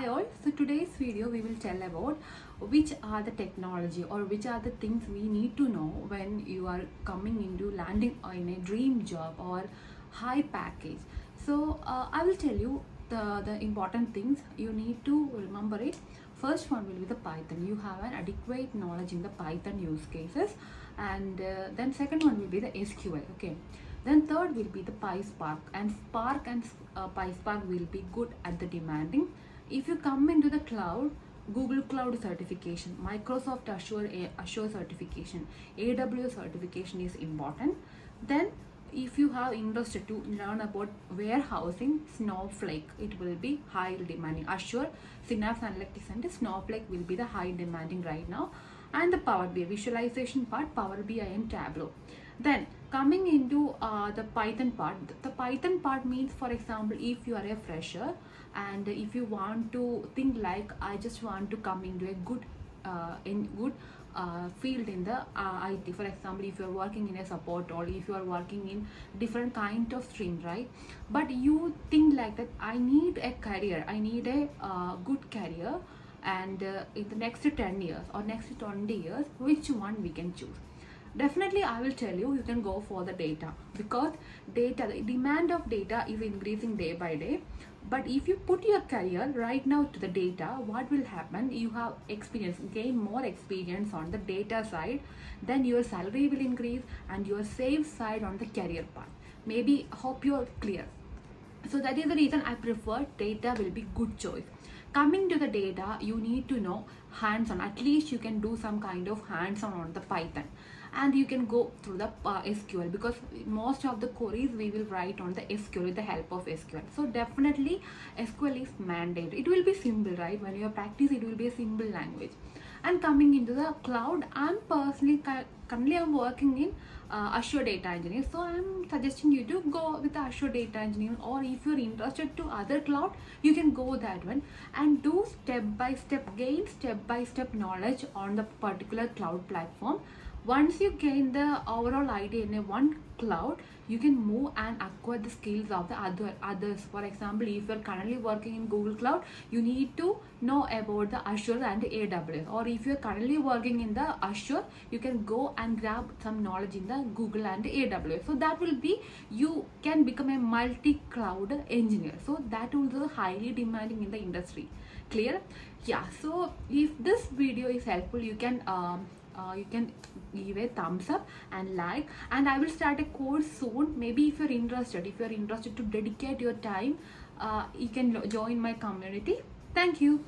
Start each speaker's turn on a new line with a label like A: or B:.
A: Hi all, so today's video we will tell about which are the technology or which are the things we need to know when you are coming into landing in a dream job or high package. So I will tell you the important things you need to remember it. First one will be the Python. You have an adequate knowledge in the Python use cases, and then second one will be the SQL. Okay, then third will be the PySpark, and Spark and PySpark will be good at the demanding. If you come into the cloud, Google Cloud certification, Microsoft Azure certification, AWS certification is important. Then if you have interested to learn about warehousing, Snowflake, it will be high demanding. Azure, Synapse Analytics and Snowflake will be the high demanding right now. And the Power BI visualization part, Power BI and Tableau. Then coming into the Python part, the Python part means, for example, if you are a fresher and if you want to think like I just want to come into a good field in the IT. For example, if you are working in a support or if you are working in different kind of stream, right? But you think like that, I need a career, I need a good career, and in the next 10 years or next 20 years, which one we can choose? Definitely I will tell you can go for the data, because data, the demand of data is increasing day by day. But if you put your career right now to the data, what will happen? You have experience, gain more experience on the data side, then your salary will increase and your safe side on the career part. Maybe hope you're clear. So that is the reason I prefer data will be good choice. Coming to the data, you need to know hands-on. At least you can do some kind of hands-on on the Python, and you can go through the SQL, because most of the queries we will write on the SQL with the help of SQL. So definitely SQL is mandated. It will be simple, right? When you practice, it will be a simple language. And coming into the cloud, I'm personally currently I'm working in Azure Data Engineering, so I'm suggesting you to go with Azure Data Engineering, or if you're interested to other cloud, you can go that one and do step by step, gain step by step knowledge on the particular cloud platform. Once you gain the overall idea in a one cloud, you can move and acquire the skills of the others. For example, if you're currently working in Google Cloud, you need to know about the Azure and AWS. Or if you're currently working in the Azure, you can go and grab some knowledge in the Google and AWS. So that will be, you can become a multi-cloud engineer. So that will be highly demanding in the industry. Clear? Yeah. So if this video is helpful, you can give a thumbs up and like, and I will start a course soon. Maybe if you're interested to dedicate your time, you can join my community. Thank you.